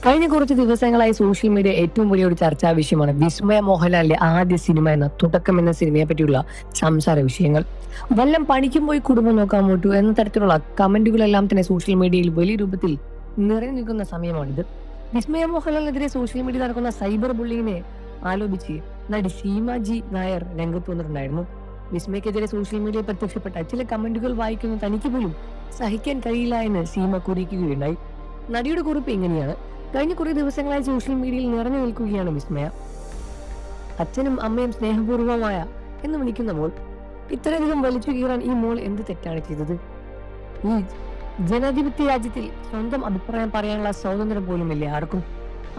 കഴിഞ്ഞ കുറച്ച് ദിവസങ്ങളായി സോഷ്യൽ മീഡിയ ഏറ്റവും വലിയ ഒരു ചർച്ചാ വിഷയമാണ് വിസ്മയ മോഹൻലാലിന്റെ ആദ്യ സിനിമ എന്ന തുടക്കം എന്ന സിനിമയെ പറ്റിയുള്ള സംസാര വിഷയങ്ങൾ. വല്ലം പണിക്കും പോയി കുടുംബം നോക്കാൻ പോട്ടു എന്ന തരത്തിലുള്ള കമന്റുകളെല്ലാം തന്നെ സോഷ്യൽ മീഡിയയിൽ വലിയ രൂപത്തിൽ നിറഞ്ഞു നിൽക്കുന്ന സമയമാണിത്. വിസ്മയ മോഹൻലാലിനെതിരെ സോഷ്യൽ മീഡിയ നടക്കുന്ന സൈബർ ബുള്ളിങ്ങിനെ ആലോചിച്ച് നടി സീമാജി നായർ രംഗത്ത് വന്നിട്ടുണ്ടായിരുന്നു. വിസ്മയക്കെതിരെ സോഷ്യൽ മീഡിയയിൽ പ്രത്യക്ഷപ്പെട്ട ചില കമന്റുകൾ വായിക്കുന്ന തനിക്ക് പോലും സഹിക്കാൻ കഴിയില്ല എന്ന് സീമ കുറിക്കുകയുണ്ടായി. നടിയുടെ കുറിപ്പ് ഇങ്ങനെയാണ്: കഴിഞ്ഞ കുറെ ദിവസങ്ങളായി സോഷ്യൽ മീഡിയയിൽ നിറഞ്ഞു നിൽക്കുകയാണ് വിസ്മയ. അച്ഛനും അമ്മയും സ്നേഹപൂർവമായ എന്ന് വിളിക്കുന്ന മോൾ. ഇത്രയധികം വലിച്ചു കീറാൻ ഈ മോൾ എന്ത് തെറ്റാണ് ചെയ്തത്? ഈ ജനാധിപത്യ രാജ്യത്തിൽ സ്വന്തം അഭിപ്രായം പറയാനുള്ള സ്വാതന്ത്ര്യം പോലുമില്ല ആർക്കും.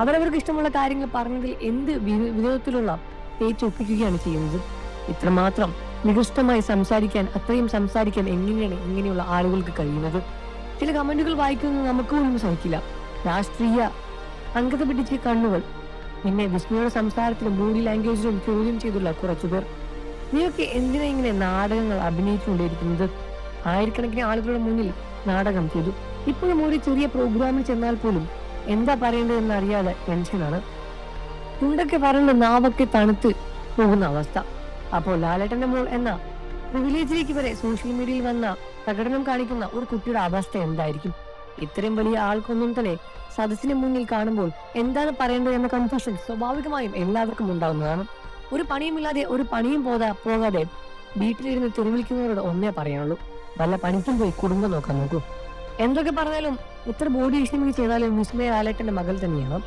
അവരവർക്ക് ഇഷ്ടമുള്ള കാര്യങ്ങൾ പറഞ്ഞതിൽ എന്ത് വിധത്തിലുള്ള തേച്ചൊപ്പിക്കുകയാണ് ചെയ്യുന്നത്? ഇത്രമാത്രം നികൃഷ്ടമായി അത്രയും സംസാരിക്കാൻ എങ്ങനെയാണ് ഇങ്ങനെയുള്ള ആളുകൾക്ക് കഴിയുന്നത്? ചില കമന്റുകൾ വായിക്കുന്നത് നമുക്ക് പോലും സഹിക്കില്ല. രാഷ്ട്രീയ അംഗത പിടിച്ച കണ്ണുകൾ, പിന്നെ വിസ്മയുടെ സംസാരത്തിലും ബോഡി ലാംഗ്വേജിലും ചോദ്യം ചെയ്തുള്ള കുറച്ചുപേർ. നീയൊക്കെ എന്തിനാ ഇങ്ങനെ നാടകങ്ങൾ അഭിനയിച്ചുകൊണ്ടിരിക്കുന്നത്? ആയിരക്കണക്കിന് ആളുകളുടെ മുന്നിൽ നാടകം ചെയ്തു. ഇപ്പോഴും ഒരു ചെറിയ പ്രോഗ്രാമിൽ ചെന്നാൽ പോലും എന്താ പറയേണ്ടതെന്ന് അറിയാതെ ടെൻഷനാണ്. ചുണ്ടൊക്കെ പറയേണ്ട നാവൊക്കെ തണുത്ത് പോകുന്ന അവസ്ഥ. അപ്പോൾ ലാലേട്ടന്റെ മോൾ എന്ന പ്രിവിലേജിലേക്ക് വരെ സോഷ്യൽ മീഡിയയിൽ വന്ന പ്രകടനം കാണിക്കുന്ന ഒരു കുട്ടിയുടെ അവസ്ഥ എന്തായിരിക്കും? ഇത്രയും വലിയ ആൾക്കൊന്നും തന്നെ സദസ്സിന് മുന്നിൽ കാണുമ്പോൾ എന്താണ് പറയേണ്ടത് എന്ന കൺഫ്യൂഷൻ സ്വാഭാവികമായും എല്ലാവർക്കും ഉണ്ടാവുന്നതാണ്. ഒരു പണിയുമില്ലാതെ ഒരു പണിയും പോകാതെ വീട്ടിലിരുന്ന് തെരുവിളിക്കുന്നവരോട് ഒന്നേ പറയാനുള്ളൂ: വല്ല പണിക്കും പോയി കുടുംബം നോക്കാൻ നോക്കൂ. എന്തൊക്കെ പറഞ്ഞാലും എത്ര ബോഡി എക്സ്ട്രീമിംഗ് ചെയ്താലും വിസ്മയ ലാലേട്ടന്റെ മകൾ തന്നെയാണ്.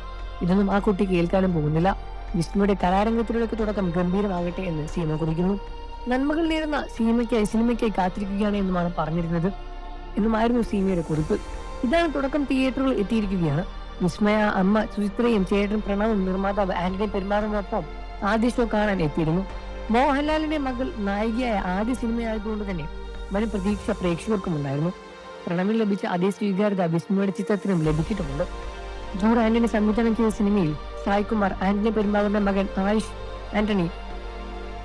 ഇതൊന്നും ആ കുട്ടി കേൾക്കാനും പോകുന്നില്ല. വിസ്മയുടെ കലാരംഗത്തിലേക്ക് തുടക്കം ഗംഭീരമാകട്ടെ എന്ന് സീമ കുറിക്കുന്നു. നന്മകൾ നേരുന്ന സിനിമയ്ക്കായി കാത്തിരിക്കുകയാണ് എന്നുമാണ് പറഞ്ഞിരുന്നത് എന്നുമായിരുന്നു സീമയുടെ കുറിപ്പ്. ഇതാണ് തുടക്കം. തിയേറ്ററുകൾ എത്തിയിരിക്കുകയാണ്. വിസ്മയ അമ്മ സുചിത്രയും ചേട്ടൻ പ്രണവും നിർമ്മാതാവ് ആന്റണി പെരുമാറിനൊപ്പം ആദ്യ ഷോ കാണാൻ എത്തിയിരുന്നു. മോഹൻലാലിന്റെ മകൾ നായികയായ ആദ്യ സിനിമയായതുകൊണ്ട് തന്നെ വൻ പ്രതീക്ഷ പ്രേക്ഷകർക്കും ഉണ്ടായിരുന്നു. പ്രണവിൽ ലഭിച്ച അതേ സ്വീകാര്യത വിസ്മയുടെ ചിത്രത്തിനും ലഭിച്ചിട്ടുമുണ്ട്. ജോർ ആന്റണി സംവിധാനം ചെയ്ത സിനിമയിൽ സായ്കുമാർ, ആന്റണി പെരുമാറിന്റെ മകൻ ആയുഷ് ആന്റണി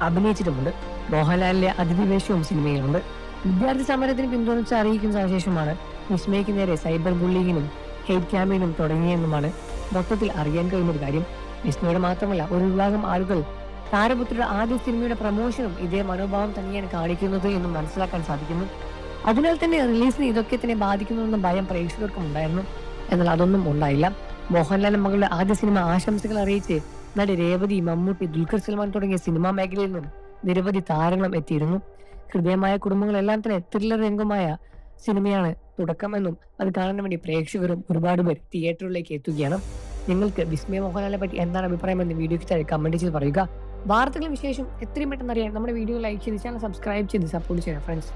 അഭിനയിച്ചിട്ടുമുണ്ട്. മോഹൻലാലിന്റെ അതിഥി വേഷവും സിനിമയിലുണ്ട്. വിദ്യാർത്ഥി സമരത്തിന് പിന്തുണച്ച് അറിയിക്കുന്ന ശേഷമാണ് വിസ്മയ്ക്ക് നേരെ സൈബർ ബുള്ളിങ്ങിനും ഹെയ്റ്റ് ക്യാമ്പയിനും തുടങ്ങിയെന്നുമാണ് മൊത്തത്തിൽ അറിയാൻ കഴിയുന്നൊരു കാര്യം. വിസ്മയുടെ മാത്രമല്ല, ഒരു വിഭാഗം ആളുകൾ താരപുത്രിയുടെ ആദ്യ സിനിമയുടെ പ്രമോഷനും ഇതേ മനോഭാവം തന്നെയാണ് കാണിക്കുന്നത് എന്നും മനസ്സിലാക്കാൻ സാധിക്കുന്നു. അതിനാൽ തന്നെ റിലീസിന് ഇതൊക്കെ തന്നെ ബാധിക്കുന്നുവെന്ന ഭയം പ്രേക്ഷകർക്കും ഉണ്ടായിരുന്നു. എന്നാൽ അതൊന്നും ഉണ്ടായില്ല. മോഹൻലാൽ മകളുടെ ആദ്യ സിനിമ ആശംസകൾ അറിയിച്ച് നടി രേവതി, മമ്മൂട്ടി, ദുൽഖർ സൽമാൻ തുടങ്ങിയ സിനിമാ മേഖലയിൽ നിന്നും നിരവധി താരങ്ങളും എത്തിയിരുന്നു. ഹൃദയമായ കുടുംബങ്ങളെല്ലാം തന്നെ ത്രില്ലർ രംഗമായ സിനിമയാണ് തുടക്കമെന്നും അത് കാണാൻ വേണ്ടി പ്രേക്ഷകരും ഒരുപാട് പേർ തിയേറ്ററിലേക്ക് എത്തുകയാണ്. നിങ്ങൾക്ക് വിസ്മയ മോഹൻലാലിനെ പറ്റി എന്താണ് അഭിപ്രായം എന്ന് വീഡിയോയ്ക്ക് താഴെ കമന്റ് ചെയ്ത് പറയുക. വാർത്തകളും വിശേഷം എത്രയും പെട്ടെന്ന് അറിയാൻ നമ്മുടെ വീഡിയോ ലൈക്ക് ചെയ്ത് ചാനൽ സബ്സ്ക്രൈബ് ചെയ്ത് സപ്പോർട്ട് ചെയ്യണം ഫ്രണ്ട്സ്.